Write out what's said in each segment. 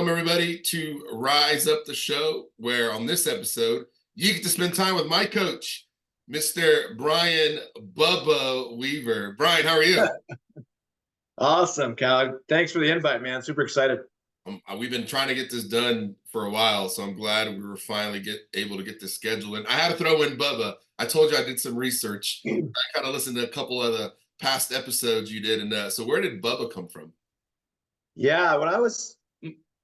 Welcome, everybody, to Rise Up the Show, where on this episode, you get to spend time with my coach, Mr. Brian Bubba Weaver. Brian, how are you? Awesome, Cal. Thanks for the invite, man. Super excited. We've been trying to get this done for a while, so I'm glad we were finally able to get this scheduled. And I had to throw in Bubba. I told you I did some research. I kind of listened to a couple of the past episodes you did. And so where did Bubba come from? Yeah, when I was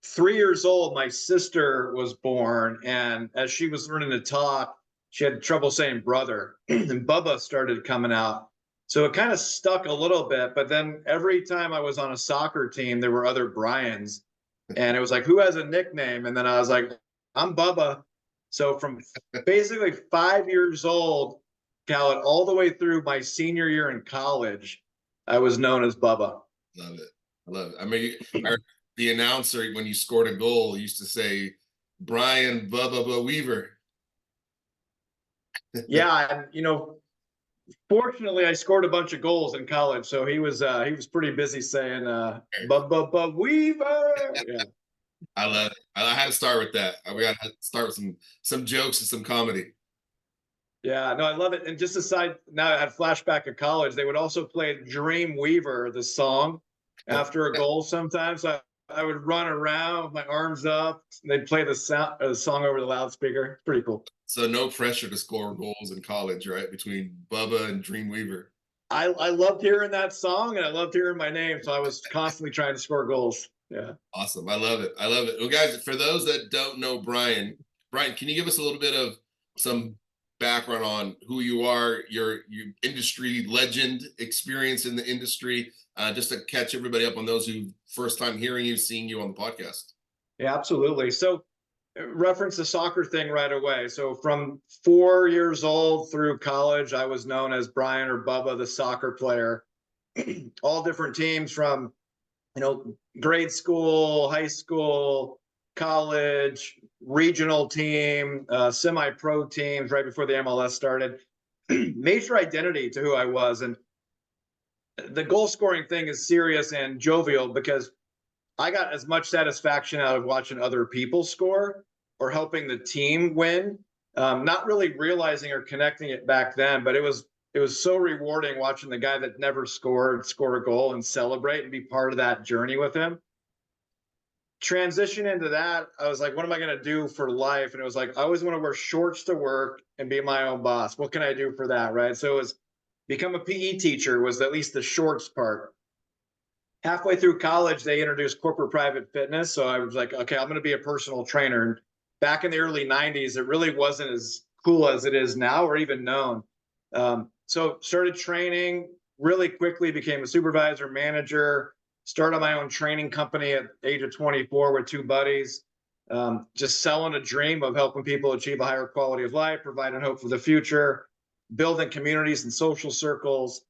3 years old, my sister was born, and as she was learning to talk, she had trouble saying brother, and Bubba started coming out. So it kind of stuck a little bit, but then every time I was on a soccer team, there were other Brians, and it was like, who has a nickname? And then I was like, I'm Bubba. So from basically 5 years old, Cal, all the way through my senior year in college, I was known as Bubba. Love it. I love it. I mean, the announcer, when you scored a goal, used to say, Brian Bubba Weaver. Yeah, and fortunately, I scored a bunch of goals in college, so he was pretty busy saying "Bubba Weaver." Yeah, I love it. I had to start with that. We got to start with some jokes and some comedy. yeah, no, I love it. And just aside, now I had flashback of college. They would also play "Dream Weaver," the song, after a goal. Sometimes I would run around with my arms up. They'd play the song over the loudspeaker. Pretty cool. So no pressure to score goals in college, right? Between Bubba and Dreamweaver. I loved hearing that song, and I loved hearing my name, so I was constantly trying to score goals. Yeah. Awesome. I love it. I love it. Well, guys, for those that don't know Brian, can you give us a little bit of some background on who you are, your industry legend experience in the industry, just to catch everybody up on those who first time hearing you, seeing you on the podcast? Yeah, absolutely. So reference the soccer thing right away. So from 4 years old through college, I was known as Brian or Bubba, the soccer player. All different teams from, grade school, high school, college, regional team, semi-pro teams right before the MLS started. Major identity to who I was. And the goal scoring thing is serious and jovial because I got as much satisfaction out of watching other people score or helping the team win. Not really realizing or connecting it back then, but it was so rewarding watching the guy that never scored score a goal and celebrate and be part of that journey with him. Transition into that, I was like, what am I going to do for life? And it was like, I always want to wear shorts to work and be my own boss. What can I do for that? Right. So it was become a PE teacher was at least the shorts part. Halfway through college, they introduced corporate private fitness. So I was like, okay, I'm going to be a personal trainer. And back in the early 90s, it really wasn't as cool as it is now or even known. So started training, really quickly became a supervisor, manager, started my own training company at the age of 24 with two buddies, just selling a dream of helping people achieve a higher quality of life, providing hope for the future, building communities and social circles.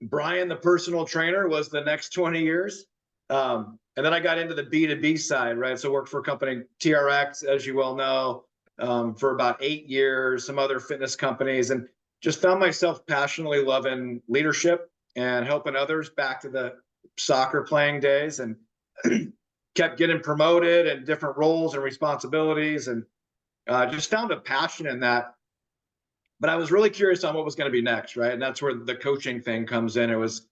Brian, the personal trainer, was the next 20 years. And then I got into the B2B side, right? So worked for a company, TRX, as you well know, for about 8 years, some other fitness companies, and just found myself passionately loving leadership and helping others back to the soccer playing days, and kept getting promoted and different roles and responsibilities, and just found a passion in that. But I was really curious on what was going to be next, right? And that's where the coaching thing comes in. It was,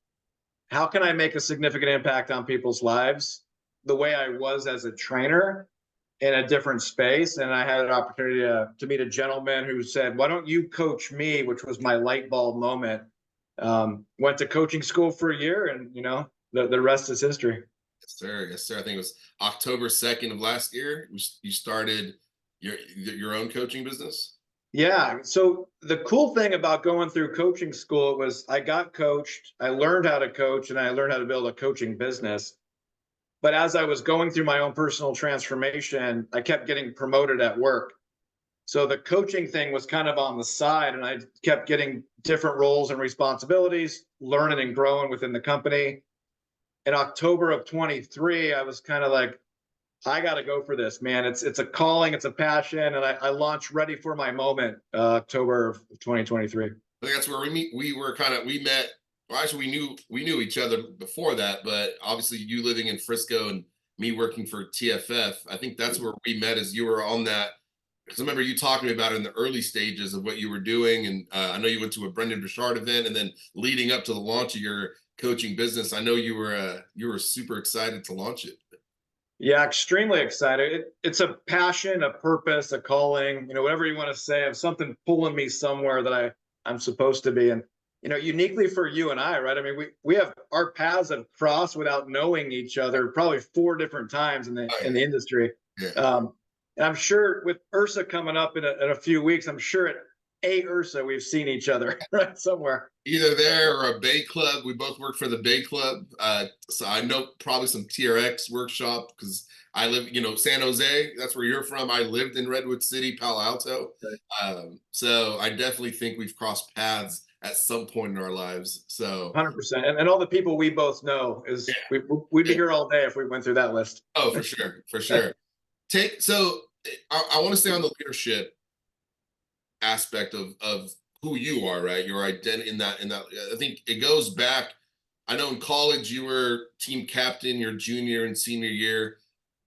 how can I make a significant impact on people's lives the way I was as a trainer in a different space? And I had an opportunity to meet a gentleman who said, why don't you coach me? Which was my light bulb moment. Went to coaching school for a year, and the rest is history. Yes, sir. Yes, sir. I think it was October 2nd of last year. You started your own coaching business. Yeah. So the cool thing about going through coaching school was I got coached, I learned how to coach, and I learned how to build a coaching business. But as I was going through my own personal transformation, I kept getting promoted at work. So the coaching thing was kind of on the side, and I kept getting different roles and responsibilities, learning and growing within the company. In October of 23, I was kind of like, I got to go for this, man. It's a calling, it's a passion, and I launched Ready for My Moment, October of 2023. I think that's where we met. Well, actually, we knew each other before that, but obviously you living in Frisco and me working for TFF. I think that's where we met, as you were on that. Because I remember you talking to me about it in the early stages of what you were doing, and I know you went to a Brendan Burchard event, and then leading up to the launch of your coaching business, I know you were super excited to launch it. Yeah, extremely excited. It's a passion, a purpose, a calling, whatever you want to say, of something pulling me somewhere that I'm supposed to be. And uniquely for you and I, right? I mean, we have our paths have crossed without knowing each other probably 4 different times in the Oh, in the industry. yeah. And I'm sure with Ursa coming up in a few weeks, I'm sure at Ursa we've seen each other right somewhere. Either there or a Bay Club. We both work for the Bay Club. So I know probably some TRX workshop because I live, San Jose. That's where you're from. I lived in Redwood City, Palo Alto. So I definitely think we've crossed paths at some point in our lives. So 100%. And all the people we both know yeah, we'd be yeah. here all day if we went through that list. Oh, for sure, for sure. So I want to stay on the leadership aspect of who you are, right? Your identity in that. I think it goes back. I know in college you were team captain your junior and senior year.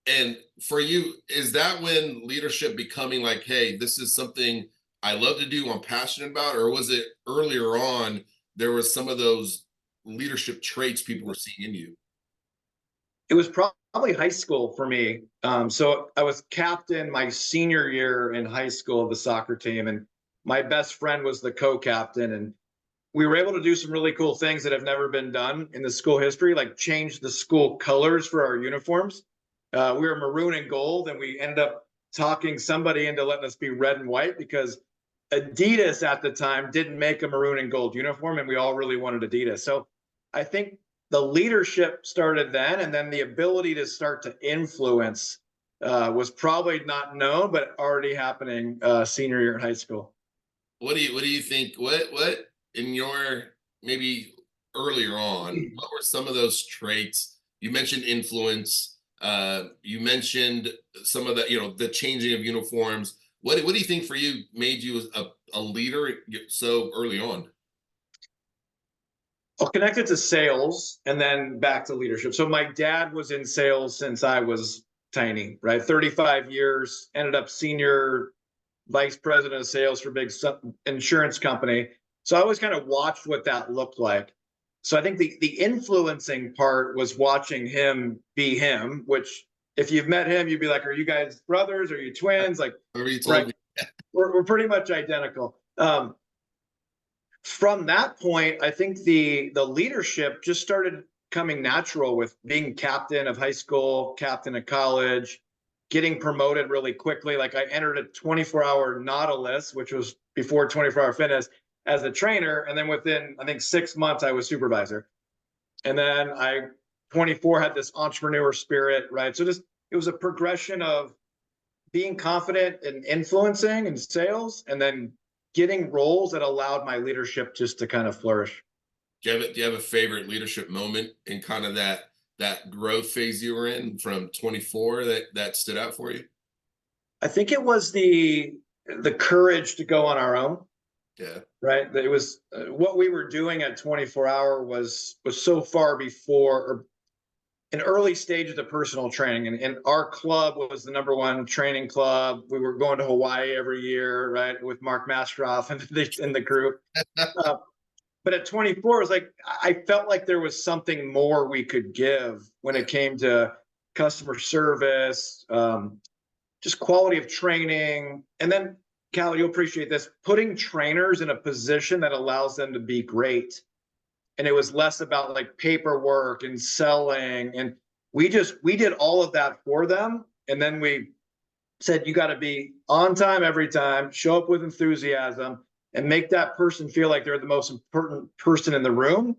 And for you, is that when leadership becoming like, hey, this is something I love to do, I'm passionate about, or was it earlier on there was some of those leadership traits people were seeing in you? It was probably high school for me. So I was captain my senior year in high school of the soccer team, and my best friend was the co-captain. And we were able to do some really cool things that have never been done in the school history, like change the school colors for our uniforms. We were maroon and gold, and we ended up talking somebody into letting us be red and white because Adidas at the time didn't make a maroon and gold uniform, and we all really wanted Adidas. So I think the leadership started then, and then the ability to start to influence was probably not known, but already happening senior year in high school. What do you think? What in your maybe earlier on, what were some of those traits? You mentioned influence. You mentioned some of the, the changing of uniforms. What do you think for you made you a leader so early on? I'll connect it to sales and then back to leadership. So my dad was in sales since I was tiny, right? 35 years, ended up senior vice president of sales for a big insurance company. So I always kind of watched what that looked like. So I think the influencing part was watching him be him, which if you've met him, you'd be like, are you guys brothers? Are you twins? Like, Whatever you told right. me. We're pretty much identical. From that point, I think the leadership just started coming natural with being captain of high school, captain of college, getting promoted really quickly. Like I entered a 24-hour Nautilus, which was before 24-hour fitness, as a trainer. And then within, I think, 6 months, I was supervisor. And then 24 had this entrepreneur spirit, right? So just, it was a progression of being confident and influencing and sales, and then getting roles that allowed my leadership just to kind of flourish. Do you have a favorite leadership moment in kind of that growth phase you were in from 24 that stood out for you? I think it was the courage to go on our own, Yeah. right? It was what we were doing at 24-hour was so far before or an early stage of personal training. And our club was the #1 training club. We were going to Hawaii every year, right, with Mark Mastroff and in the group. But at 24, it was like I felt like there was something more we could give when it came to customer service, just quality of training. And then, Cal, you'll appreciate this, putting trainers in a position that allows them to be great. And it was less about like paperwork and selling. And we did all of that for them. And then we said, you got to be on time every time, show up with enthusiasm, and make that person feel like they're the most important person in the room.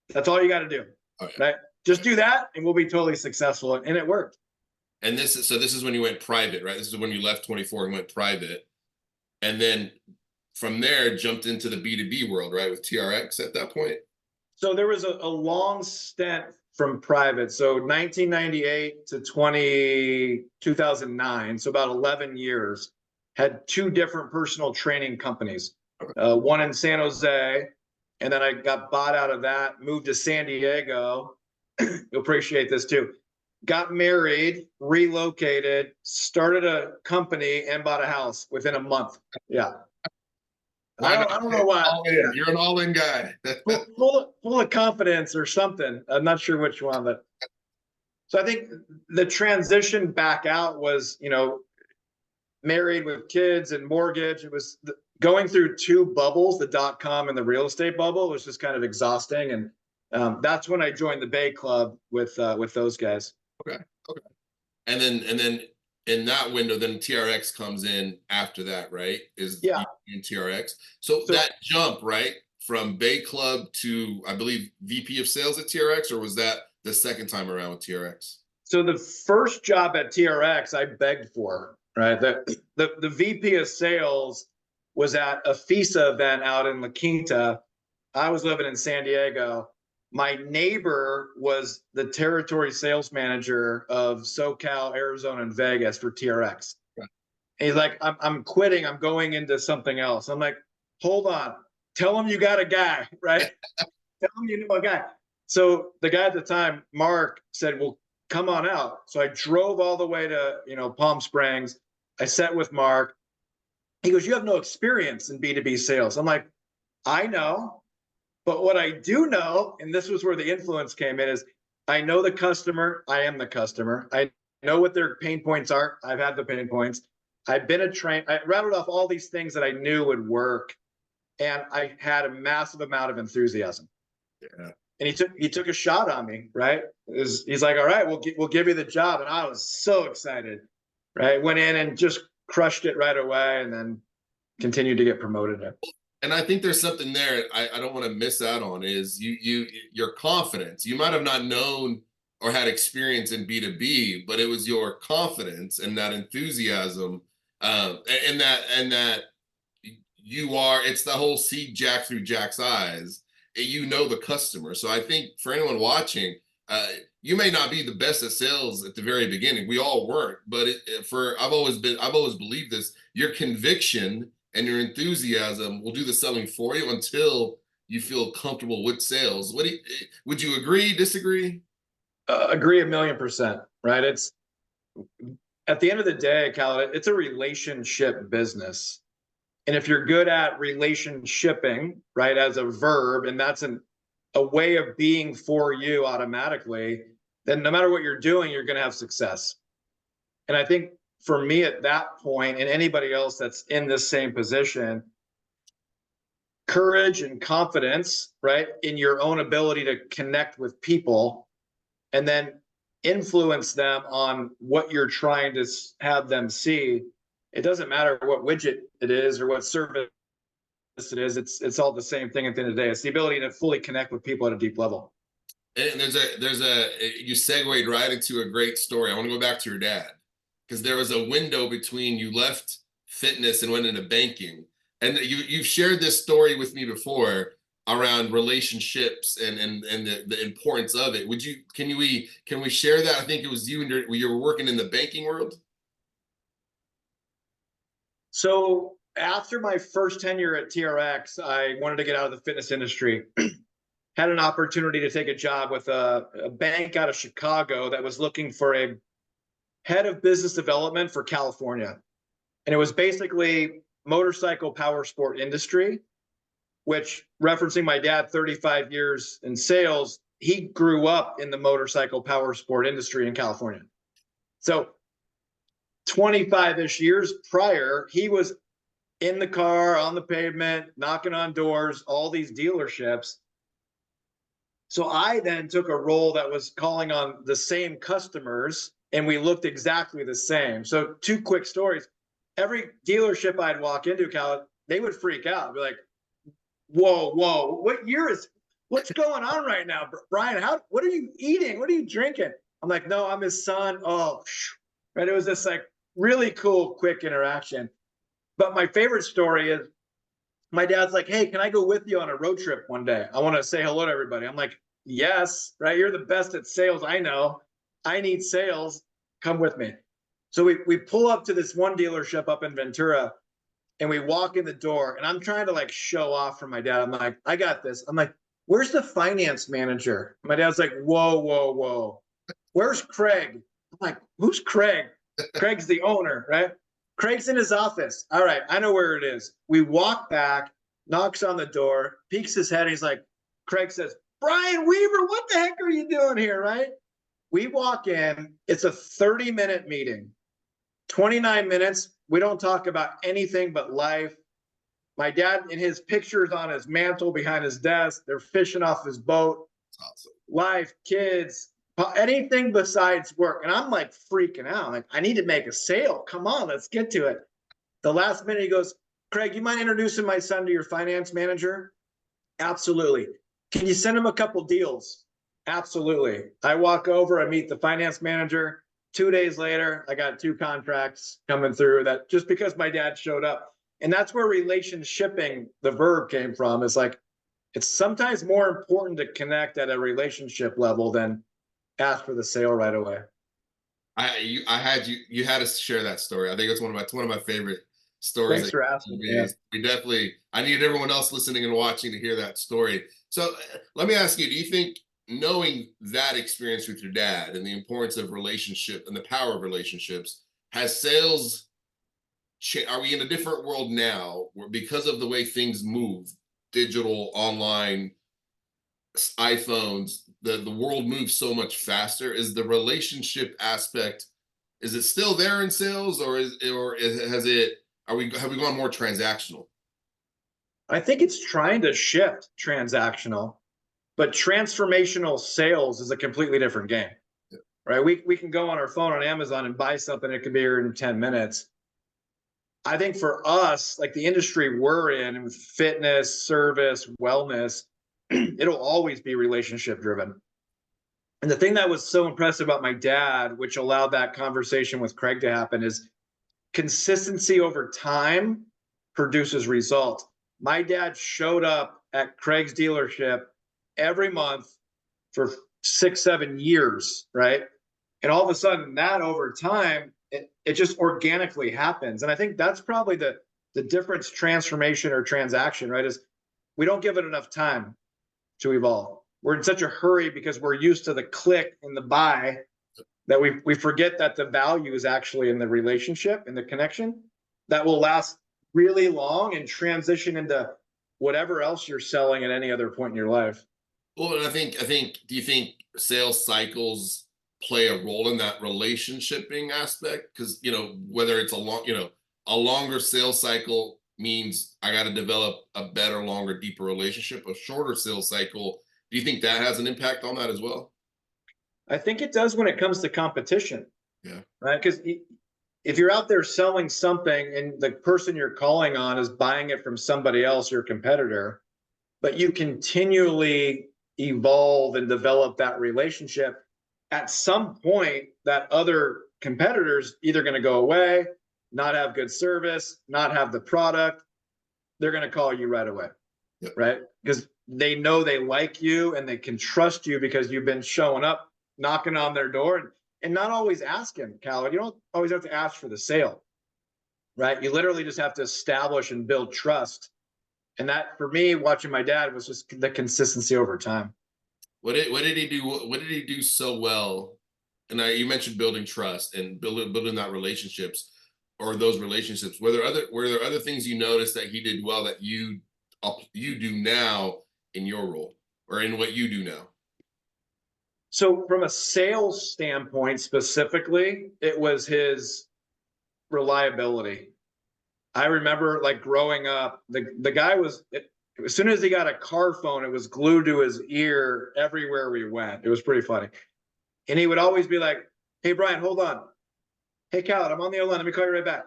That's all you got to do. Oh, yeah. Right? Just do that and we'll be totally successful. And it worked. And this is when you went private, right? This is when you left 24 and went private. And then from there jumped into the B2B world, right? With TRX at that point. So there was a long stint from private. So 1998 to 2009, so about 11 years, had 2 different personal training companies. One in San Jose, and then I got bought out of that, moved to San Diego. You'll appreciate this too. got married, relocated, started a company, and bought a house within a month. Yeah. Why not? I don't know why. All in. Yeah. You're an all in guy. Full of confidence or something. I'm not sure which one, but so I think the transition back out was, married with kids and mortgage. It was going through two bubbles, the .com and the real estate bubble, was just kind of exhausting. And that's when I joined the Bay Club with those guys. Okay. Okay. And then in that window, then TRX comes in after that, right? Is Yeah. in TRX. So that jump, right, from Bay Club to I believe VP of Sales at TRX, or was that the second time around with TRX? So the first job at TRX I begged for, right? The VP of sales was at a FISA event out in La Quinta. I was living in San Diego. My neighbor was the territory sales manager of SoCal, Arizona, and Vegas for TRX. Right. And he's like, I'm quitting. I'm going into something else. I'm like, hold on. Tell him you got a guy, right? Tell him you know a guy. So the guy at the time, Mark, said, well, come on out. So I drove all the way to, Palm Springs. I sat with Mark. He goes, you have no experience in B2B sales. I'm like, I know. But what I do know, and this was where the influence came in, is I know the customer. I am the customer. I know what their pain points are. I've had the pain points. I've been a train. I rattled off all these things that I knew would work. And I had a massive amount of enthusiasm. Yeah. And he took a shot on me, right? He's like, all right, we'll give you the job. And I was so excited, right? Went in and just crushed it right away, and then continued to get promoted. And I think there's something there I don't want to miss out on is your confidence. You might have not known or had experience in B2B, but it was your confidence and that enthusiasm, and that it's the whole see Jack through Jack's eyes. You know the customer. So I think for anyone watching, you may not be the best at sales at the very beginning. We all weren't, but I've always believed this. Your conviction and your enthusiasm will do the selling for you until you feel comfortable with sales. Would you agree, disagree? Agree 1,000,000%, right? It's at the end of the day, Cal, it's a relationship business. And if you're good at relationshipping, right, as a verb, and that's a way of being for you automatically, then no matter what you're doing, you're going to have success. And I think for me at that point, and anybody else that's in this same position, courage and confidence, right, in your own ability to connect with people and then influence them on what you're trying to have them see. It doesn't matter what widget it is or what service it is. It's all the same thing at the end of the day. It's the ability to fully connect with people at a deep level. And you segued right into a great story. I want to go back to your dad because there was a window between you left fitness and went into banking. And you've shared this story with me before around relationships and the importance of it. Can we share that? I think it was you were working in the banking world. So after my first tenure at TRX, I wanted to get out of the fitness industry. Had an opportunity to take a job with a bank out of Chicago that was looking for a head of business development for California. And it was basically motorcycle power sport industry, which, referencing my dad, 35 years in sales, he grew up in the motorcycle power sport industry in California. So 25-ish years prior, he was in the car, on the pavement, knocking on doors, all these dealerships. So I then took a role that was calling on the same customers, and we looked exactly the same. So two quick stories. Every dealership I'd walk into, Cal, they would freak out. Be like, whoa, what's going on right now? Brian, what are you eating? What are you drinking? I'm like, no, I'm his son. Oh, right. It was this like really cool, quick interaction. But my favorite story is my dad's like, hey, can I go with you on a road trip one day? I want to say hello to everybody. I'm like, yes, right? You're the best at sales I know. I need sales. Come with me. So we pull up to this one dealership up in Ventura, and we walk in the door, and I'm trying to like show off for my dad. I'm like, I got this. I'm like, where's the finance manager? My dad's like, whoa. where's Craig? I'm like, who's Craig? Craig's the owner, right? Craig's in his office. All right, I know where it is. We walk back, knocks on the door, peeks his head. He's like, Craig says, Brian Weaver, what the heck are you doing here, right? We walk in, it's a 30-minute meeting, 29 minutes. We don't talk about anything but life. My dad and his pictures on his mantle behind his desk, they're fishing off his boat. Awesome. Life, kids, anything besides work. And I'm like freaking out. Like, I need to make a sale. Come on, let's get to it. The last minute, he goes, Craig, you mind introducing my son to your finance manager? Absolutely. Can you send him a couple deals? Absolutely. I walk over, I meet the finance manager. 2 days later, I got 2 contracts coming through that just because my dad showed up. And that's where relationshiping, the verb, came from. It's like, it's sometimes more important to connect at a relationship level than ask for the sale right away. You had to share that story. I think it's one of my favorite stories. Thanks for asking. Yeah. We definitely, I need everyone else listening and watching to hear that story. So let me ask you, do you think, knowing that experience with your dad and the importance of relationship and the power of relationships, has sales are we in a different world now where, because of the way things move, digital, online, iPhones, the world moves so much faster? Is the relationship aspect, is it still there in sales, or has it, have we gone more transactional? I think it's trying to shift transactional, but transformational sales is a completely different game, right? We can go on our phone on Amazon and buy something. It could be here in 10 minutes. I think for us, like the industry we're in with fitness, service, wellness, it'll always be relationship driven. And the thing that was so impressive about my dad, which allowed that conversation with Craig to happen, is consistency over time produces results. My dad showed up at Craig's dealership every month for 6, 7 years, right? And all of a sudden, that over time, it just organically happens. And I think that's probably the difference, transformation or transaction, right? Is we don't give it enough time to evolve. We're in such a hurry because we're used to the click and the buy that we forget that the value is actually in the relationship and the connection that will last really long and transition into whatever else you're selling at any other point in your life. Well, and do you think sales cycles play a role in that relationshiping aspect? Because, whether it's a longer sales cycle means I got to develop a better, longer, deeper relationship. A shorter sales cycle, do you think that has an impact on that as well? I think it does when it comes to competition. Yeah. Right. Because if you're out there selling something and the person you're calling on is buying it from somebody else, your competitor, but you continually evolve and develop that relationship, at some point that other competitors either going to go away, not have good service, not have the product, they're going to call you right away. Yep. Right? Because they know they like you and they can trust you because you've been showing up, knocking on their door, and not always asking, Cal. You don't always have to ask for the sale, right? You literally just have to establish and build trust. And that, for me, watching my dad, was just the consistency over time. What did he do? What did he do so well? And you mentioned building trust and building that relationships, or those relationships. Were there other things you noticed that he did well that you do now in your role, or in what you do now? So from a sales standpoint specifically, it was his reliability. I remember, like, growing up, the guy was, as soon as he got a car phone, it was glued to his ear everywhere we went. It was pretty funny. And he would always be like, hey, Brian, hold on. Hey, Cal, I'm on the other line. Let me call you right back.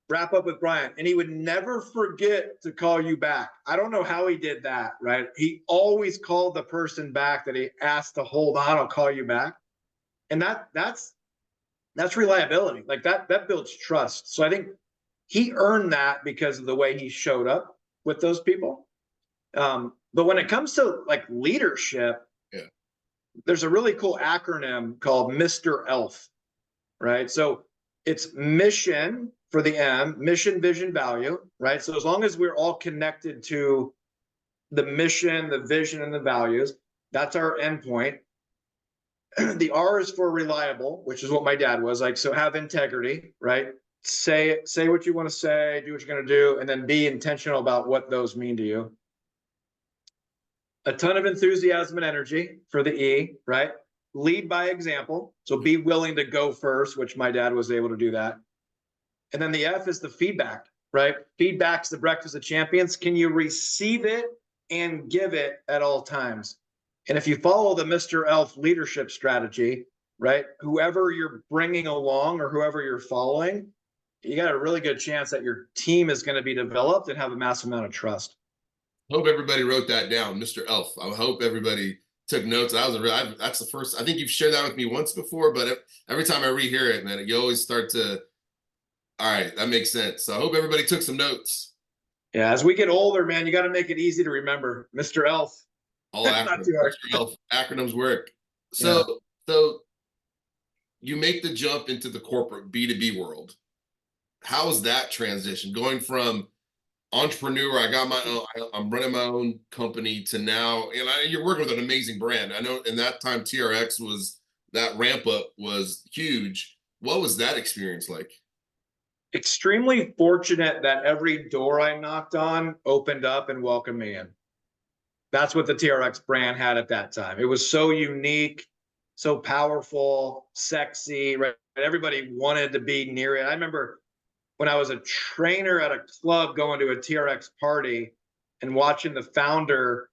Wrap up with Brian. And he would never forget to call you back. I don't know how he did that, right? He always called the person back that he asked to hold on. I'll call you back. And that's reliability. Like that builds trust. So I think he earned that because of the way he showed up with those people. But when it comes to like leadership, yeah, there's a really cool acronym called Mr. E.L.F, right? So it's mission for the M, mission, vision, value, right? So as long as we're all connected to the mission, the vision, and the values, that's our endpoint. The R is for reliable, which is what my dad was like. So have integrity, right? Say what you want to say, do what you're going to do, and then be intentional about what those mean to you. A ton of enthusiasm and energy for the E, right? Lead by example. So be willing to go first, which my dad was able to do that. And then the F is the feedback, right? Feedback's the breakfast of champions. Can you receive it and give it at all times? And if you follow the Mr. E.L.F. leadership strategy, right, whoever you're bringing along or whoever you're following, you got a really good chance that your team is going to be developed and have a massive amount of trust. Hope everybody wrote that down, Mr. Elf. I hope everybody took notes. That's the first. I think you've shared that with me once before, but every time I rehear it, man, you always start to. All right, that makes sense. So I hope everybody took some notes. Yeah, as we get older, man, you got to make it easy to remember. Mr. E.L.F. All Not acronyms. too hard. Mr. Elf acronyms work. Yeah. So you make the jump into the corporate B2B world. How is that transition going from entrepreneur? I got my own. I'm running my own company to now, and you're working with an amazing brand. I know in that time TRX was that ramp up was huge. What was that experience like? Extremely fortunate that every door I knocked on opened up and welcomed me in. That's what the TRX brand had at that time. It was so unique, so powerful, sexy, right? Everybody wanted to be near it. I remember when I was a trainer at a club going to a TRX party and watching the founder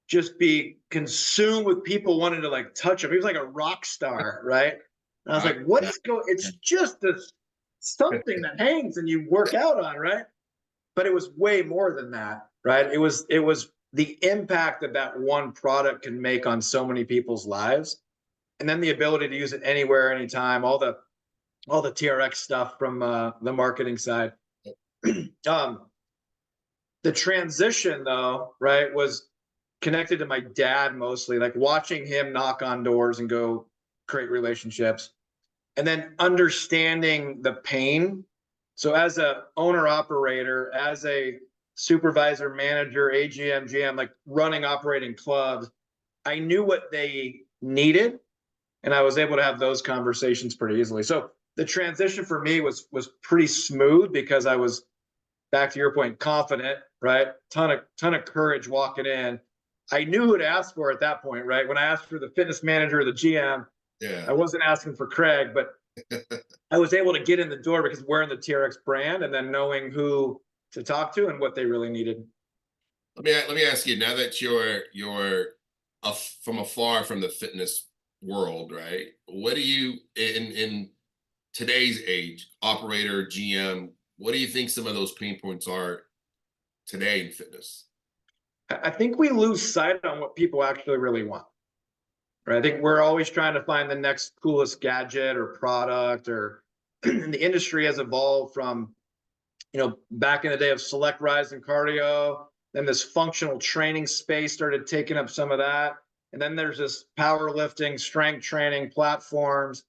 just be consumed with people wanting to like touch him. He was like a rock star, right? And I was like, what is going? It's just this something that hangs and you work out on, right? But it was way more than that, right? It was the impact that that one product can make on so many people's lives, and then the ability to use it anywhere, anytime. All the TRX stuff from the marketing side. um, the transition, though, right, was connected to my dad mostly, like watching him knock on doors and go create relationships, and then understanding the pain. So as a owner operator, as a supervisor, manager, AGM, GM, like running operating clubs, I knew what they needed, and I was able to have those conversations pretty easily. So the transition for me was pretty smooth because I was, back to your point, confident, right? Ton of courage walking in. I knew who to ask for at that point, right? When I asked for the fitness manager or the GM, Yeah. I wasn't asking for Craig, but I was able to get in the door because wearing the TRX brand and then knowing who to talk to and what they really needed. Let me ask you, now that you're from afar from the fitness world, right? What do you in today's age, operator, GM, what do you think some of those pain points are today in fitness? I think we lose sight on what people actually really want. Right? I think we're always trying to find the next coolest gadget or product, or the industry has evolved from, back in the day of select rise and cardio, then this functional training space started taking up some of that. And then there's this powerlifting, strength training platforms,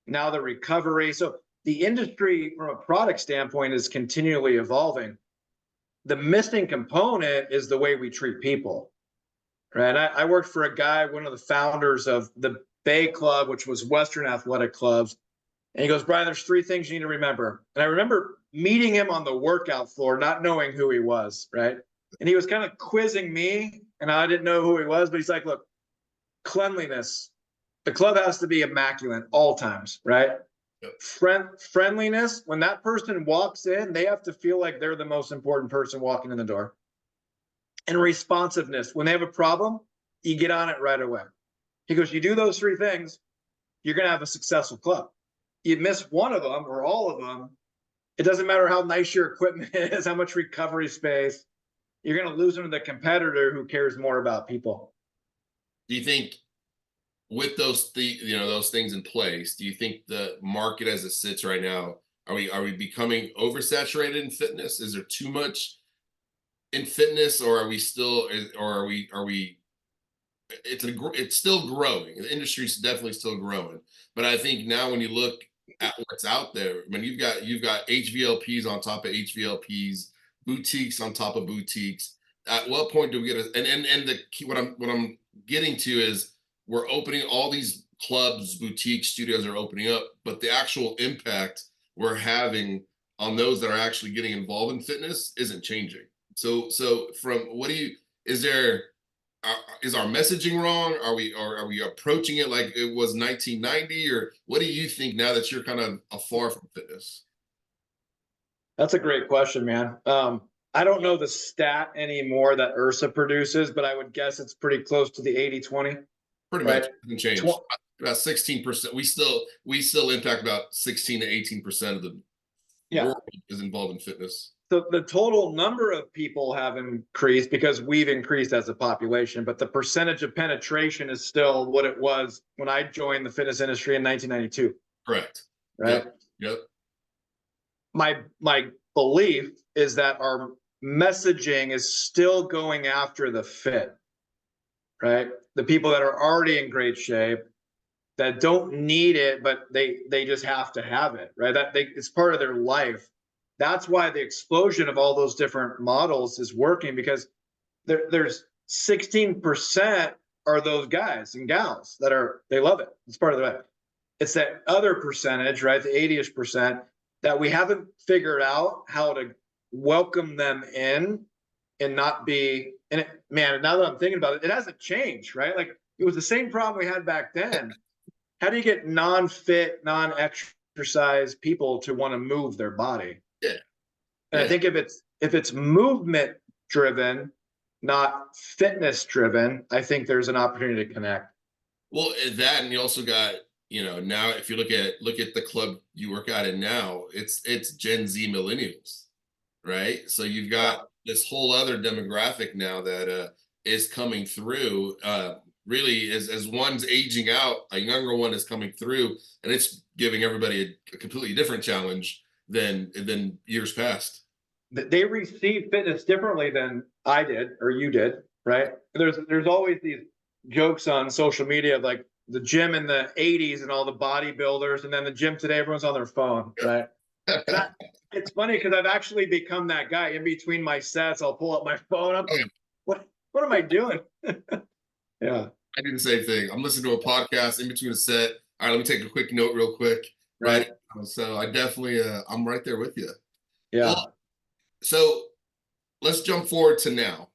now the recovery. So the industry from a product standpoint is continually evolving. The missing component is the way we treat people. Right. I worked for a guy, one of the founders of the Bay Club, which was Western Athletic Clubs. And he goes, Brian, there's three things you need to remember. And I remember meeting him on the workout floor, not knowing who he was. Right. And he was kind of quizzing me, and I didn't know who he was, but he's like, look, cleanliness. The club has to be immaculate all times. Right. Yep. Friendliness. When that person walks in, they have to feel like they're the most important person walking in the door. And responsiveness. When they have a problem, you get on it right away. He goes, you do those three things, you're going to have a successful club. You miss one of them or all of them, it doesn't matter how nice your equipment is, how much recovery space, you're going to lose them to the competitor who cares more about people. Do you think with those things in place, do you think the market as it sits right now, are we becoming oversaturated in fitness? Is there too much in fitness, or are we still, or are we it's still growing. The industry is definitely still growing, but I think now when you look at what's out there, I mean, you've got HVLPs on top of HVLPs, boutiques on top of boutiques. At what point do we get a, and the key, what I'm getting to is we're opening all these clubs, boutique studios are opening up, but the actual impact we're having on those that are actually getting involved in fitness isn't changing. So from what do you is there is our messaging wrong? Are we approaching it like it was 1990, or what do you think now that you're kind of afar from fitness? That's a great question, man. I don't know the stat anymore that Ursa produces, but I would guess it's pretty close to the 80-20, Pretty much right? hasn't changed. About 16%. We still impact about 16 to 18% of the Yeah. world is involved in fitness. So the total number of people have increased because we've increased as a population, but the percentage of penetration is still what it was when I joined the fitness industry in 1992. Correct. Right. Yep. My belief is that our messaging is still going after the fit, right? The people that are already in great shape, that don't need it, but they just have to have it, right? It's part of their life. That's why the explosion of all those different models is working, because there's 16% are those guys and gals that they love it. It's part of the life. It's that other percentage, right? The 80ish percent that we haven't figured out how to welcome them in and not be. And man, now that I'm thinking about it, it hasn't changed, right? Like it was the same problem we had back then. How do you get non-fit, non-exercise people to want to move their body? Yeah. And I think if it's movement driven, not fitness driven, I think there's an opportunity to connect. Well, that, and you also got, now if you look at the club you work out in now, it's Gen Z millennials, right? So you've got this whole other demographic now that is coming through. Really, as one's aging out, a younger one is coming through, and it's giving everybody a completely different challenge than years past. They receive fitness differently than I did or you did, right? There's always these jokes on social media of like the gym in the 80s and all the bodybuilders, and then the gym today, everyone's on their phone, right? And it's funny because I've actually become that guy. In between my sets, I'll pull up my phone. What am I doing? Yeah. I do the same thing. I'm listening to a podcast in between a set. All right, let me take a quick note real quick. Right. So I definitely, I'm right there with you. Yeah. Well, so let's jump forward to now,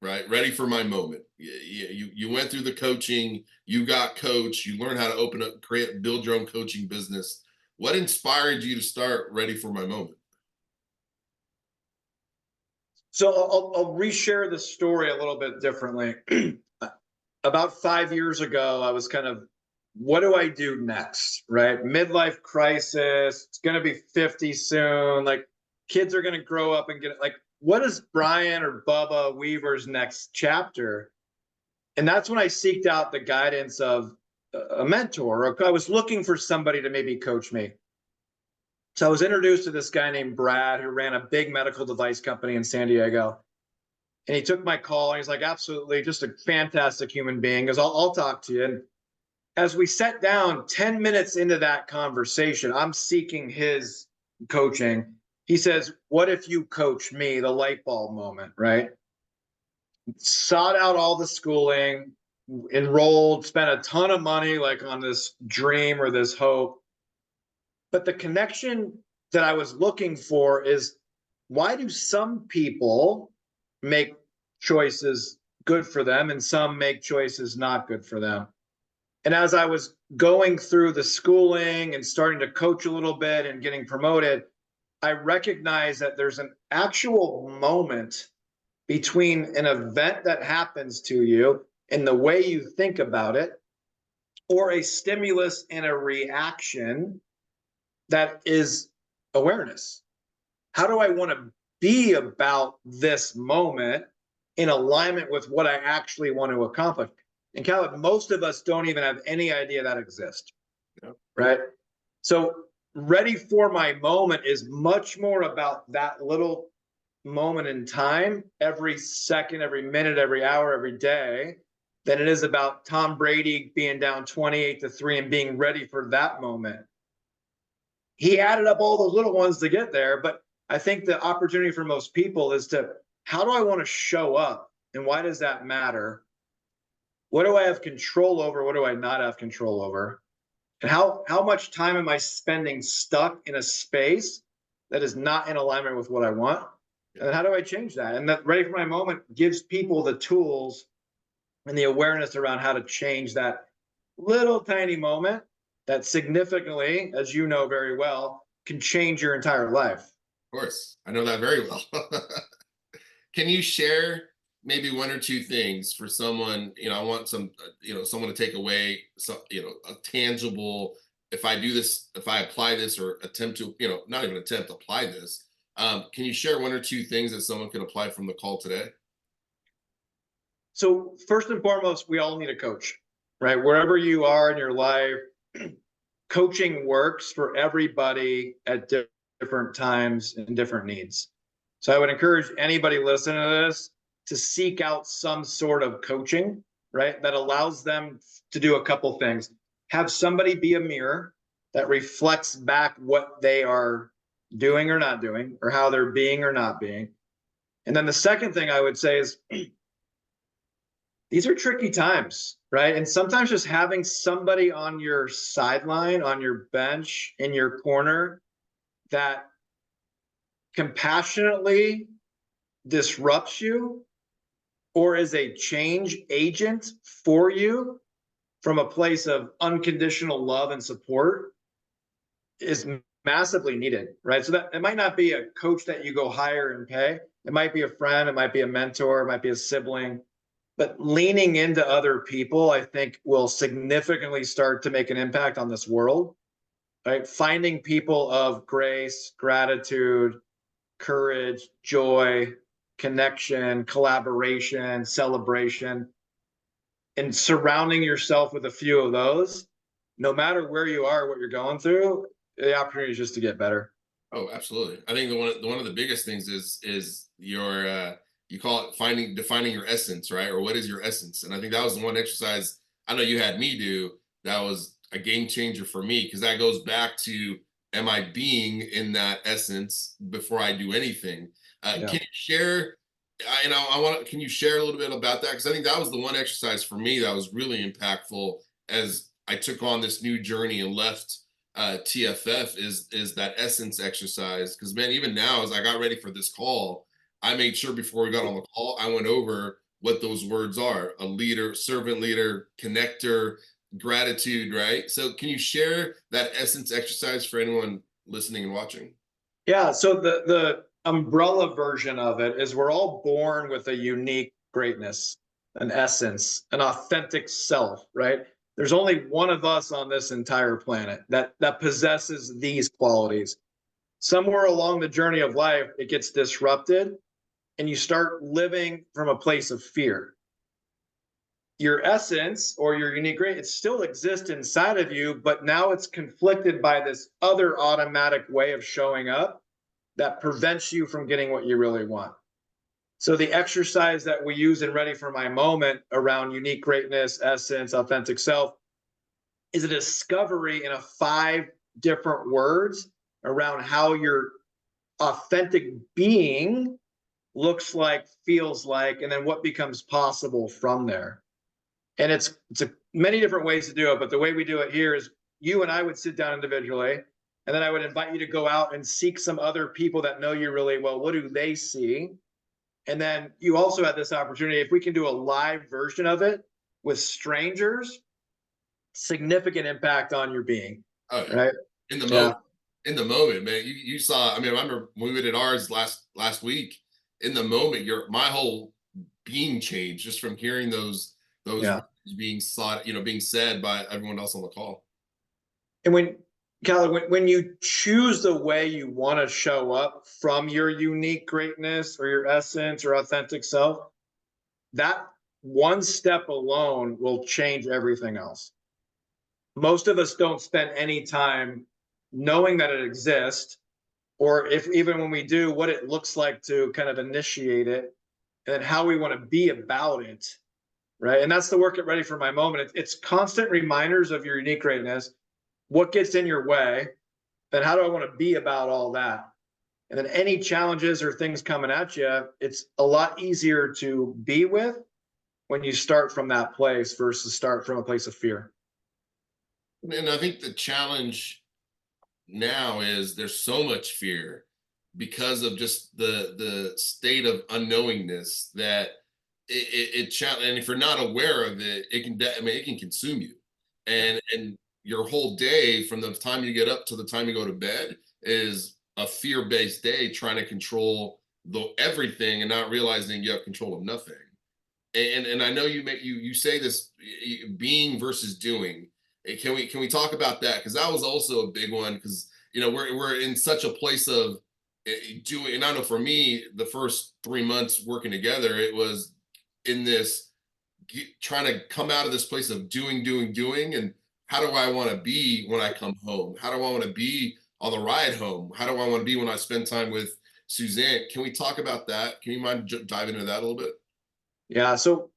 right? Ready for my moment. You went through the coaching, you got coached, you learned how to open up, build your own coaching business. What inspired you to start Ready for My Moment? So I'll reshare the story a little bit differently. About 5 years ago, I was kind of, what do I do next? Right? Midlife crisis. It's going to be 50 soon. Like kids are going to grow up and get like, what is Brian or Bubba Weaver's next chapter? And that's when I seeked out the guidance of a mentor. I was looking for somebody to maybe coach me. So I was introduced to this guy named Brad, who ran a big medical device company in San Diego. And he took my call and he's like, absolutely, just a fantastic human being. He goes, I'll talk to you. And as we sat down 10 minutes into that conversation, I'm seeking his coaching. He says, what if you coach me? The light bulb moment, right? Sought out all the schooling, enrolled, spent a ton of money like on this dream or this hope. But the connection that I was looking for is, why do some people make choices good for them and some make choices not good for them? And as I was going through the schooling and starting to coach a little bit and getting promoted, I recognized that there's an actual moment between an event that happens to you and the way you think about it, or a stimulus and a reaction, that is awareness. How do I want to be about this moment in alignment with what I actually want to accomplish? And Caleb, most of us don't even have any idea that exists. Yeah. Right? So Ready for My Moment is much more about that little moment in time, every second, every minute, every hour, every day, than it is about Tom Brady being down 28-3 and being ready for that moment. He added up all those little ones to get there, but I think the opportunity for most people is to, how do I want to show up and why does that matter? What do I have control over? What do I not have control over? And how much time am I spending stuck in a space that is not in alignment with what I want? Yeah. And then how do I change that? And that Ready for My Moment gives people the tools and the awareness around how to change that little tiny moment that significantly, as you know very well, can change your entire life. Of course, I know that very well. Can you share maybe one or two things for someone, I want some, someone to take away some, a tangible, if I do this, if I apply this or attempt to, not even attempt, apply this. Can you share one or two things that someone can apply from the call today? So, first and foremost, we all need a coach, right? Wherever you are in your life, coaching works for everybody at different times and different needs. So I would encourage anybody listening to this to seek out some sort of coaching, right? That allows them to do a couple things. Have somebody be a mirror that reflects back what they are doing or not doing, or how they're being or not being. And then the second thing I would say is these are tricky times, right? And sometimes just having somebody on your sideline, on your bench, in your corner that compassionately disrupts you or is a change agent for you from a place of unconditional love and support is massively needed, right? So that it might not be a coach that you go hire and pay. It might be a friend, it might be a mentor, it might be a sibling, but leaning into other people, I think, will significantly start to make an impact on this world, right? Finding people of grace, gratitude, courage, joy, connection, collaboration, celebration, and surrounding yourself with a few of those, no matter where you are, what you're going through, the opportunity is just to get better. Oh, absolutely. I think the one of the biggest things is your you call it defining your essence, right? Or what is your essence? And I think that was the one exercise I know you had me do that was a game changer for me because that goes back to am I being in that essence before I do anything? Yeah. Can you share? I want. Can you share a little bit about that? Because I think that was the one exercise for me that was really impactful as I took on this new journey and left TFF is that essence exercise. Because man, even now as I got ready for this call, I made sure before we got on the call, I went over what those words are: a leader, servant leader, connector, gratitude. Right. So, can you share that essence exercise for anyone listening and watching? Yeah. So the umbrella version of it is we're all born with a unique greatness, an essence, an authentic self, right? There's only one of us on this entire planet that possesses these qualities. Somewhere along the journey of life, it gets disrupted and you start living from a place of fear. Your essence or your unique great, it still exists inside of you, but now it's conflicted by this other automatic way of showing up that prevents you from getting what you really want. So the exercise that we use in Ready for My Moment around unique greatness, essence, authentic self is a discovery in a 5 different words around how your authentic being looks like, feels like, and then what becomes possible from there. And it's many different ways to do it, but the way we do it here is you and I would sit down individually, and then I would invite you to go out and seek some other people that know you really well. What do they see? And then you also have this opportunity, if we can do a live version of it with strangers, significant impact on your being. Oh yeah, Right? in the Yeah. moment, in the moment, man. You saw. I mean, I remember when we did ours last week. In the moment, my whole being changed just from hearing those Yeah. words being sought, being said by everyone else on the call. And Callie, when you choose the way you want to show up from your unique greatness or your essence or authentic self, that one step alone will change everything else. Most of us don't spend any time knowing that it exists, or if even when we do, what it looks like to kind of initiate it and how we want to be about it. Right. And that's the work at Ready for My Moment. It's constant reminders of your unique greatness, what gets in your way, and how do I want to be about all that? And then any challenges or things coming at you, it's a lot easier to be with when you start from that place versus start from a place of fear. And I think the challenge now is there's so much fear because of just the state of unknowingness that and if you're not aware of it, it can I mean it can consume you, and your whole day from the time you get up to the time you go to bed is a fear-based day trying to control the everything and not realizing you have control of nothing. And I know you say this being versus doing. Can we talk about that? Because that was also a big one. Because we're in such a place of doing. And I know for me, the first 3 months working together, it was in this trying to come out of this place of doing, and how do I want to be when I come home? How do I want to be on the ride home? How do I want to be when I spend time with Suzanne? Can we talk about that? Can you mind diving into that a little bit? Yeah. So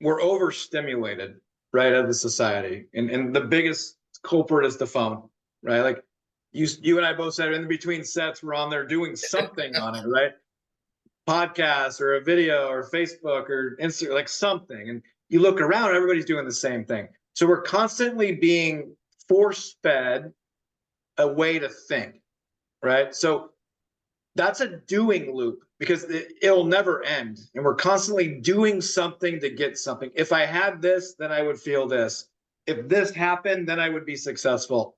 we're overstimulated, right, as a society. And the biggest culprit is the phone, right? Like you and I both said in between sets, we're on there doing something on it, right? Podcast or a video or Facebook or Instagram, like something. And you look around, everybody's doing the same thing. So we're constantly being force fed a way to think, right? So that's a doing loop because it'll never end. And we're constantly doing something to get something. If I had this, then I would feel this. If this happened, then I would be successful.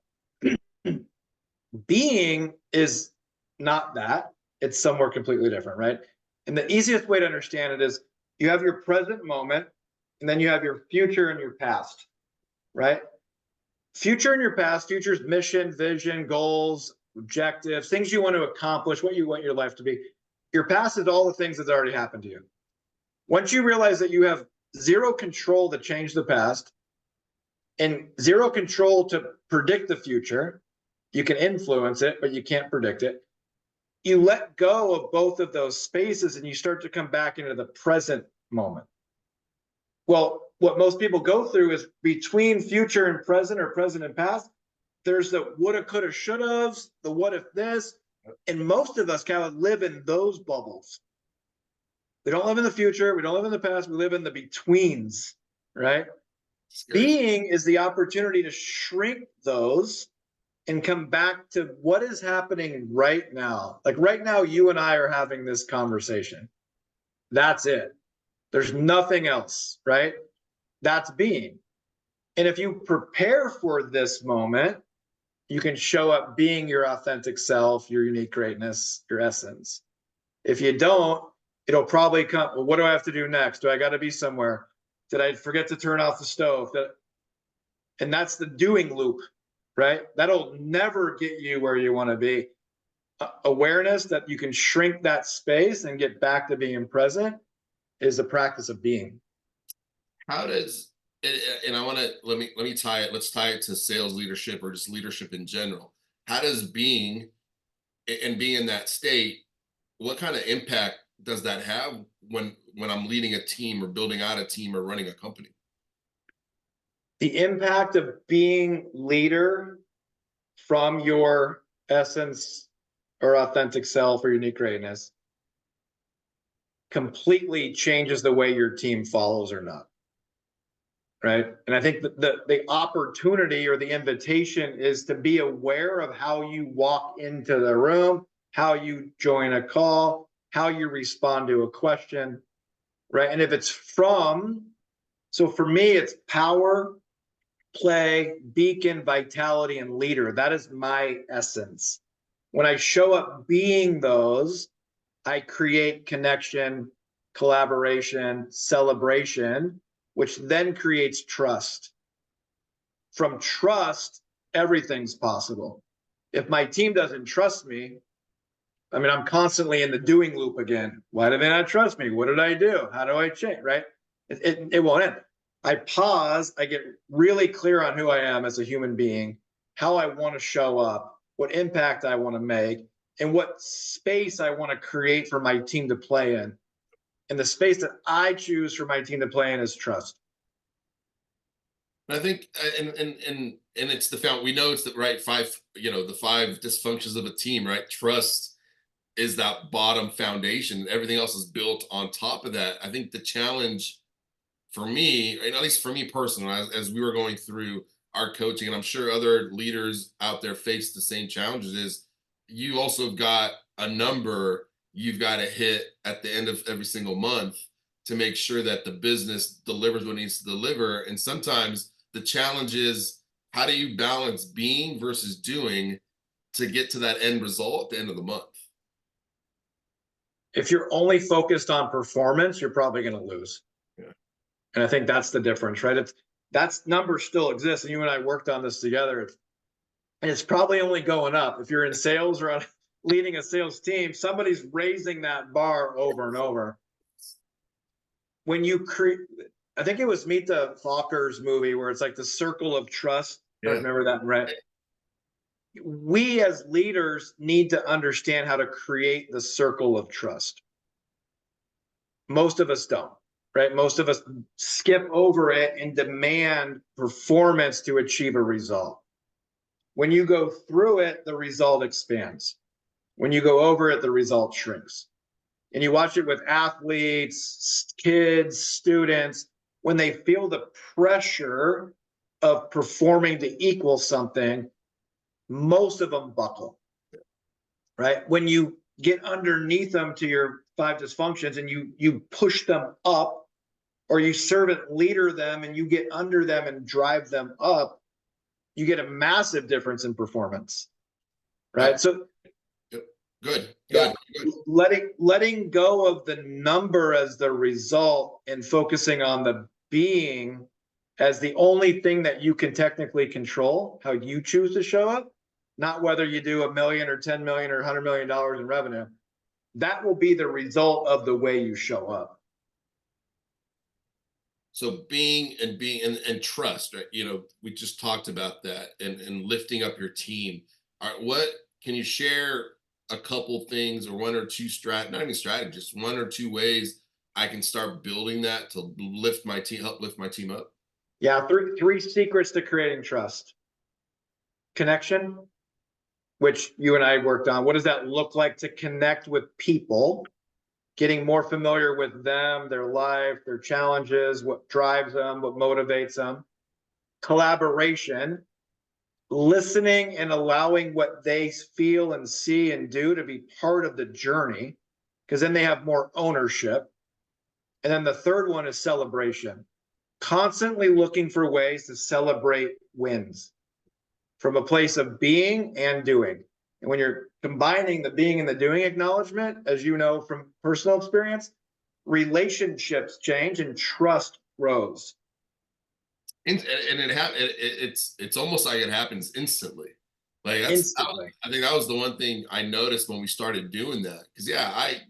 Being is not that, it's somewhere completely different, right? And the easiest way to understand it is you have your present moment, and then you have your future and your past, right? Future and your past, future's mission, vision, goals, objectives, things you want to accomplish, what you want your life to be. Your past is all the things that already happened to you. Once you realize that you have zero control to change the past and zero control to predict the future, you can influence it, but you can't predict it. You let go of both of those spaces and you start to come back into the present moment. Well, what most people go through is between future and present or present and past, there's the woulda, coulda, shoulda's, the what if this, and most of us kind of live in those bubbles. We don't live in the future, we don't live in the past, we live in the betweens, right? Being is the opportunity to shrink those and come back to what is happening right now. Like right now, you and I are having this conversation. That's it. There's nothing else, right? That's being. And if you prepare for this moment, you can show up being your authentic self, your unique greatness, your essence. If you don't, it'll probably come. Well, what do I have to do next? Do I got to be somewhere? Did I forget to turn off the stove? And that's the doing loop, right? That'll never get you where you want to be. Awareness that you can shrink that space and get back to being present is a practice of being. How does and I want to let me tie it. Let's tie it to sales leadership or just leadership in general. How does being and being in that state, what kind of impact does that have when I'm leading a team or building out a team or running a company? The impact of being leader from your essence or authentic self or unique greatness completely changes the way your team follows or not. Right. And I think the opportunity or the invitation is to be aware of how you walk into the room, how you join a call, how you respond to a question. Right. And if it's so for me, it's power, play, beacon, vitality, and leader. That is my essence. When I show up being those, I create connection, collaboration, celebration, which then creates trust. From trust, everything's possible. If my team doesn't trust me, I mean, I'm constantly in the doing loop again. Why do they not trust me? What did I do? How do I change? Right? It won't end. I pause, I get really clear on who I am as a human being, how I want to show up, what impact I want to make, and what space I want to create for my team to play in. And the space that I choose for my team to play in is trust. I think, and it's the found. We know it's the right five. The five dysfunctions of a team, right? Trust is that bottom foundation. Everything else is built on top of that. I think the challenge for me, and at least for me personally, as we were going through our coaching, and I'm sure other leaders out there face the same challenges, is you also got a number you've got to hit at the end of every single month to make sure that the business delivers what it needs to deliver. And sometimes the challenge is, how do you balance being versus doing to get to that end result at the end of the month? If you're only focused on performance, you're probably going to lose. Yeah. And I think that's the difference, right? That's number still exists. And you and I worked on this together. And it's probably only going up. If you're in sales or leading a sales team, somebody's raising that bar over and over. When you create, I think it was Meet the Fockers movie where it's like the circle of trust. I Yeah. remember that, right? We as leaders need to understand how to create the circle of trust. Most of us don't, right? Most of us skip over it and demand performance to achieve a result. When you go through it, the result expands. When you go over it, the result shrinks. And you watch it with athletes, kids, students, when they feel the pressure of performing to equal something, most of them buckle, right? When you get underneath them to your 5 dysfunctions and you push them up, or you servant leader them and you get under them and drive them up, you get a massive difference in performance, right? So Good, yeah, good. letting go of the number as the result and focusing on the being as the only thing that you can technically control, how you choose to show up, not whether you do $1 million or 10 million or $100 million in revenue. That will be the result of the way you show up. So being and trust, right? You know, we just talked about that, and lifting up your team. All right, what can you share a couple things, or one or two not even strategies, one or two ways I can start building that to lift my team, help lift my team up? Yeah, three secrets to creating trust. Connection, which you and I worked on. What does that look like to connect with people? Getting more familiar with them, their life, their challenges, what drives them, what motivates them. Collaboration, listening and allowing what they feel and see and do to be part of the journey, because then they have more ownership. And then the third one is celebration, constantly looking for ways to celebrate wins from a place of being and doing. And when you're combining the being and the doing acknowledgement, as you know from personal experience, relationships change and trust grows. And it's almost like it happens instantly. Like Instantly. I think that was the one thing I noticed when we started doing that. Because yeah, I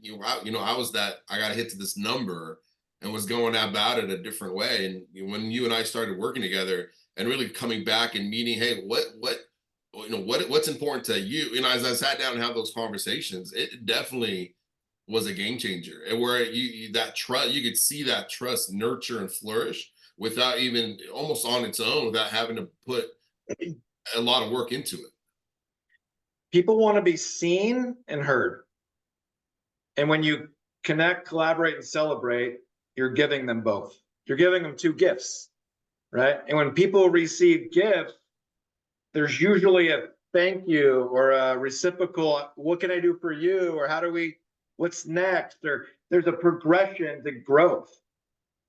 was that I got to hit to this number and was going about it a different way. And when you and I started working together and really coming back and meeting, hey, what's important to you? You know, as I sat down and have those conversations, it definitely was a game changer. And where that trust, you could see that trust nurture and flourish without even almost on its own, without having to put a lot of work into it. People want to be seen and heard. And when you connect, collaborate, and celebrate, you're giving them both. You're giving them two gifts, right? And when people receive gifts, there's usually a thank you or a reciprocal, what can I do for you? Or what's next? Or there's a progression to growth,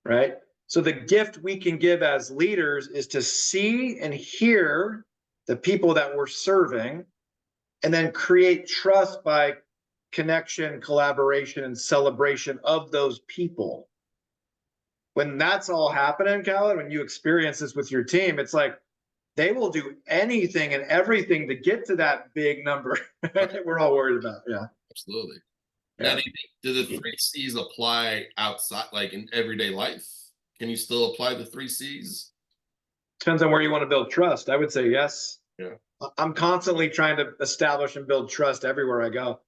right? So the gift we can give as leaders is to see and hear the people that we're serving, and then create trust by connection, collaboration, and celebration of those people. When that's all happening, Khaled, when you experience this with your team, it's like they will do anything and everything to get to that big number that we're all worried about. Yeah. Absolutely. Now, Yeah. do the three C's apply outside, like in everyday life? Can you still apply the three C's? Depends on where you want to build trust. I would say yes. Yeah. I'm constantly trying to establish and build trust everywhere I go.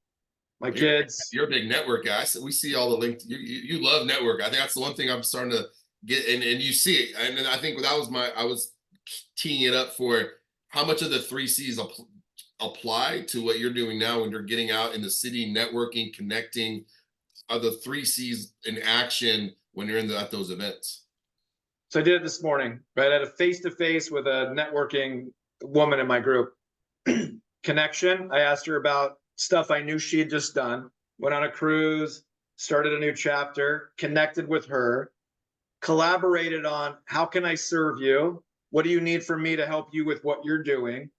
My kids. You're a big network guy. So we see all the links. You love network. I think that's the one thing I'm starting to get, and you see it. And I think that was I was teeing it up for how much of the three C's apply to what you're doing now when you're getting out in the city, networking, connecting. Are the three C's in action when you're at those events? So I did it this morning, right? I had a face-to-face with a networking woman in my group. Connection. I asked her about stuff I knew she had just done, went on a cruise, started a new chapter, connected with her, collaborated on how can I serve you? What do you need from me to help you with what you're doing?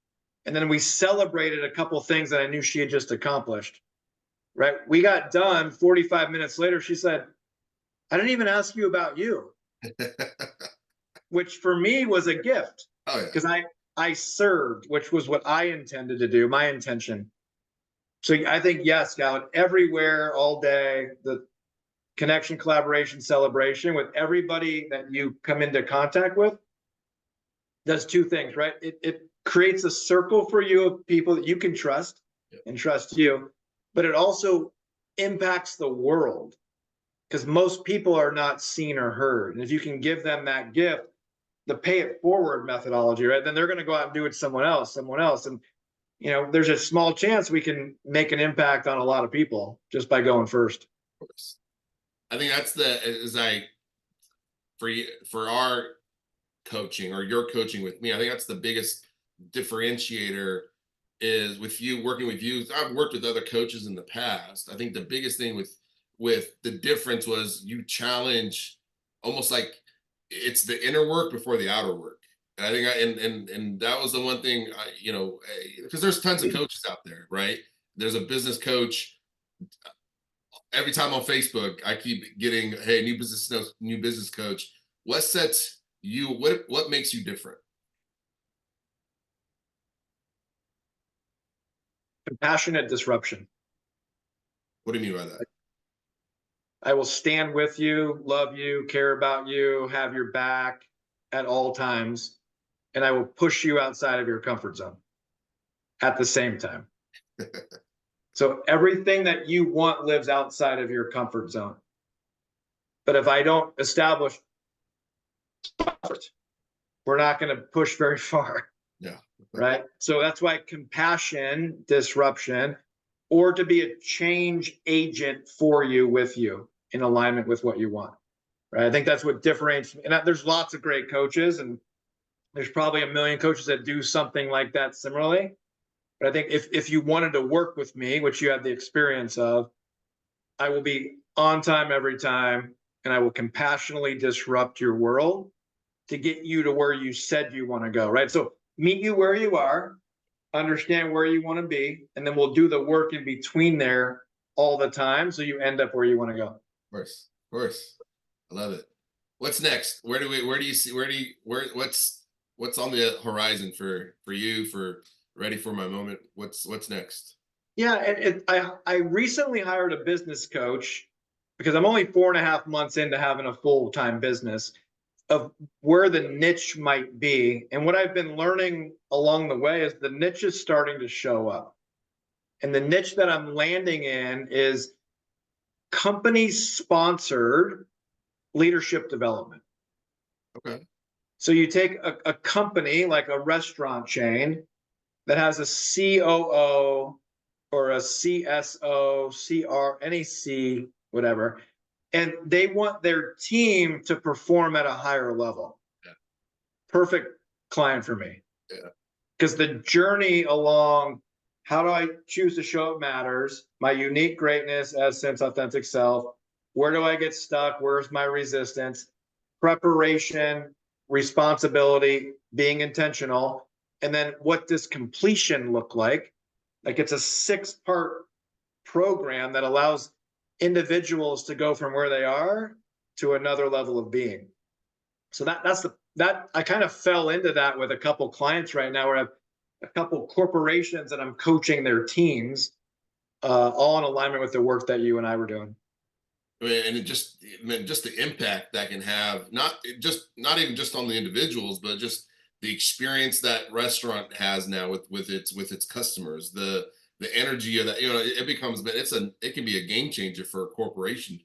And then we celebrated a couple things that I knew she had just accomplished, right? We got done 45 minutes later. She said, I didn't even ask you about you, which for me was a gift Oh yeah. because I served, which was what I intended to do, my intention. So I think, yes, Scout, everywhere, all day, the connection, collaboration, celebration with everybody that you come into contact with does two things, right? It creates a circle for you of people that you can trust and trust you, but it also impacts the world because most people are not seen or heard. And if you can give them that gift, the pay it forward methodology, right? Then they're going to go out and do it to someone else. And there's a small chance we can make an impact on a lot of people just by going first. Of course. I think that's for our coaching or your coaching with me. I think that's the biggest differentiator is with you working with you. I've worked with other coaches in the past. I think the biggest thing with the difference was you challenge almost like it's the inner work before the outer work. And I think and that was the one thing because there's tons of coaches out there, right? There's a business coach. Every time on Facebook, I keep getting, hey, new business coach. What sets you? What makes you different? Compassionate disruption. What do you mean by that? I will stand with you, love you, care about you, have your back at all times, and I will push you outside of your comfort zone at the same time. So everything that you want lives outside of your comfort zone. But if I don't establish comfort, we're not going to push very far. Yeah. Right. So that's why compassion, disruption, or to be a change agent for you, with you in alignment with what you want. Right. I think that's what differentiates. And there's lots of great coaches, and there's probably a million coaches that do something like that similarly. But I think if you wanted to work with me, which you have the experience of, I will be on time every time, and I will compassionately disrupt your world to get you to where you said you want to go. Right. So meet you where you are, understand where you want to be, and then we'll do the work in between there all the time so you end up where you want to go. Of course. I love it. What's next? Where do you see what's on the horizon for you, for ready for my moment? What's next? Yeah, I recently hired a business coach because I'm only 4.5 months into having a full-time business, of where the niche might be. And what I've been learning along the way is the niche is starting to show up. And the niche that I'm landing in is company sponsored leadership development. Okay. So you take a company like a restaurant chain that has a COO or a CSO, CR, any C, whatever, and they want their team to perform at a higher level. Yeah. Perfect client for me. Yeah. Because the journey along, how do I choose to show up matters, my unique greatness, essence, authentic self, where do I get stuck, where's my resistance, preparation, responsibility, being intentional, and then what does completion look like? Like it's a 6-part program that allows individuals to go from where they are to another level of being. So that I kind of fell into that with a couple clients right now, where I have a couple corporations that I'm coaching their teams, all in alignment with the work that you and I were doing. And just the impact that can have, not even just on the individuals, but just the experience that restaurant has now with its customers, the energy of that, it becomes, but it can be a game changer for a corporation.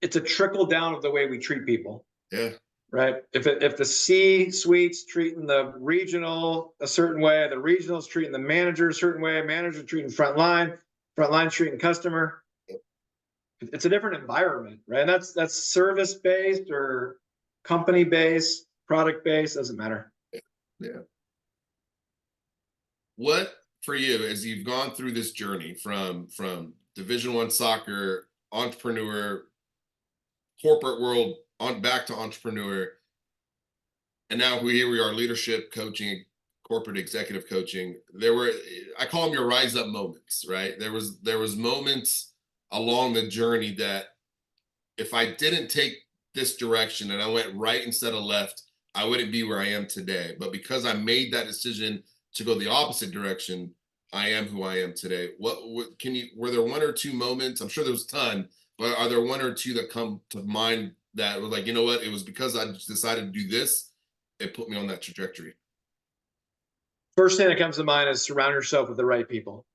It's a trickle down of the way we treat people. Yeah. Right. If the C-suite's treating the regional a certain way, the regional's treating the manager a certain way, manager treating frontline treating customer, it's a different environment, right? And that's service based or company base, product base, doesn't matter. Yeah. What for you as you've gone through this journey from Division I soccer, entrepreneur, corporate world, on back to entrepreneur, and now here we are, leadership coaching, corporate executive coaching. There were, I call them your rise up moments, right? There was moments along the journey that if I didn't take this direction and I went right instead of left, I wouldn't be where I am today. But because I made that decision to go the opposite direction, I am who I am today. What can you, were there one or two moments? I'm sure there was a ton, but are there one or two that come to mind that was like, you know what, it was because I just decided to do this, it put me on that trajectory? First thing that comes to mind is surround yourself with the right people.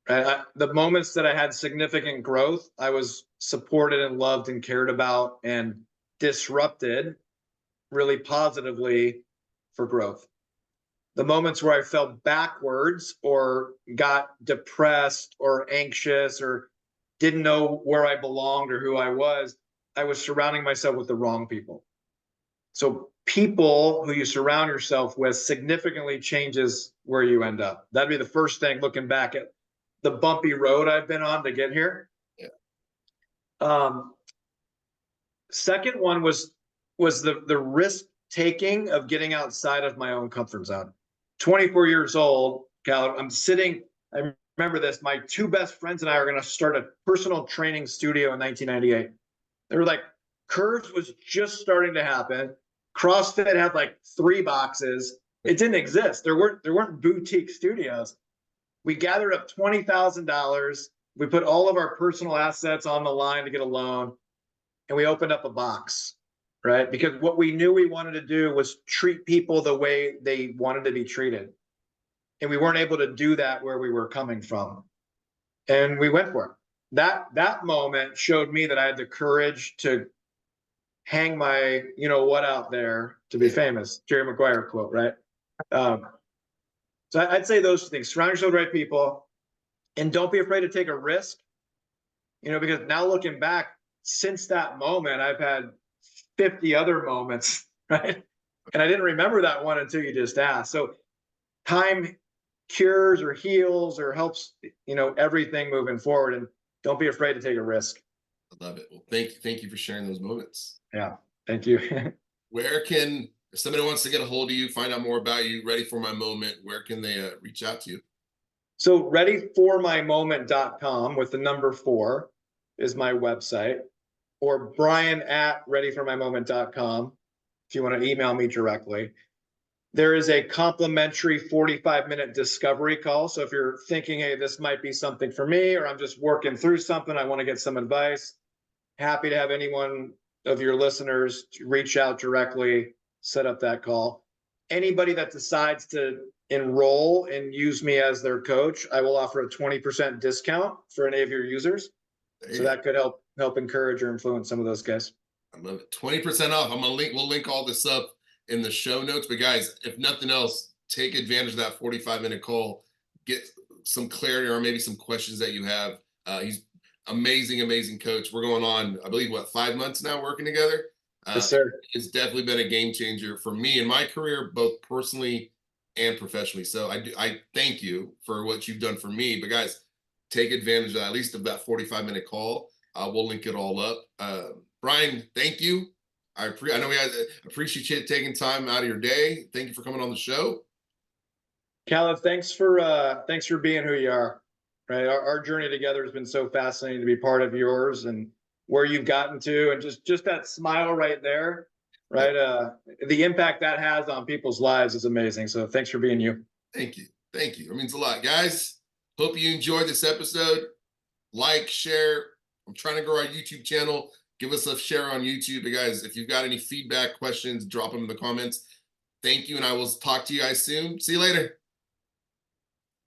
Right? The moments that I had significant growth, I was supported and loved and cared about and disrupted really positively for growth. The moments where I fell backwards or got depressed or anxious or didn't know where I belonged or who I was surrounding myself with the wrong people. So people who you surround yourself with significantly changes where you end up. That'd be the first thing looking back at the bumpy road I've been on to get here. Yeah. Second one was the risk taking of getting outside of my own comfort zone. 24 years old, Cal, I'm sitting, I remember this, my two best friends and I are going to start a personal training studio in 1998. They were like, Curves was just starting to happen. CrossFit had like 3 boxes. It didn't exist. There weren't boutique studios. We gathered up $20,000. We put all of our personal assets on the line to get a loan, and we opened up a box, right? Because what we knew we wanted to do was treat people the way they wanted to be treated. And we weren't able to do that where we were coming from. And we went for it. That moment showed me that I had the courage to hang my, you know what, out there to be famous. Jerry Maguire quote, right? So I'd say those things: surround yourself with the right people, and don't be afraid to take a risk. You know, because now looking back, since that moment, I've had 50 other moments, right? And I didn't remember that one until you just asked. So time cures or heals or helps, you know, everything moving forward. And don't be afraid to take a risk. I love it. Well, thank you for sharing those moments. Yeah. Thank you. Where can, if somebody wants to get a hold of you, find out more about you, Ready for My Moment, where can they reach out to you? So readyformymoment.com with the number 4 is my website, or Brian at readyformymoment.com if you want to email me directly. There is a complimentary 45-minute discovery call. So if you're thinking, hey, this might be something for me, or I'm just working through something, I want to get some advice, happy to have anyone of your listeners reach out directly, set up that call. Anybody that decides to enroll and use me as their coach, I will offer a 20% discount for any of your users. So that could help encourage or influence some of those guys. I love it. 20% off. We'll link all this up in the show notes. But guys, if nothing else, take advantage of that 45-minute call. Get some clarity or maybe some questions that you have. He's amazing coach. We're going on, I believe, 5 months now working together. Yes, sir. It's definitely been a game changer for me in my career, both personally and professionally. So I thank you for what you've done for me. But guys, take advantage of at least of that 45-minute call. We'll link it all up. Brian, thank you. I know we appreciate you taking time out of your day. Thank you for coming on the show. Caleb, thanks for being who you are. Right, our journey together has been so fascinating to be part of yours and where you've gotten to, and just that smile right there, right? The impact that has on people's lives is amazing. So thanks for being you. Thank you. It means a lot, guys. Hope you enjoyed this episode. Like, share. I'm trying to grow our YouTube channel. Give us a share on YouTube. But guys, if you've got any feedback, questions, drop them in the comments. Thank you, and I will talk to you guys soon. See you later.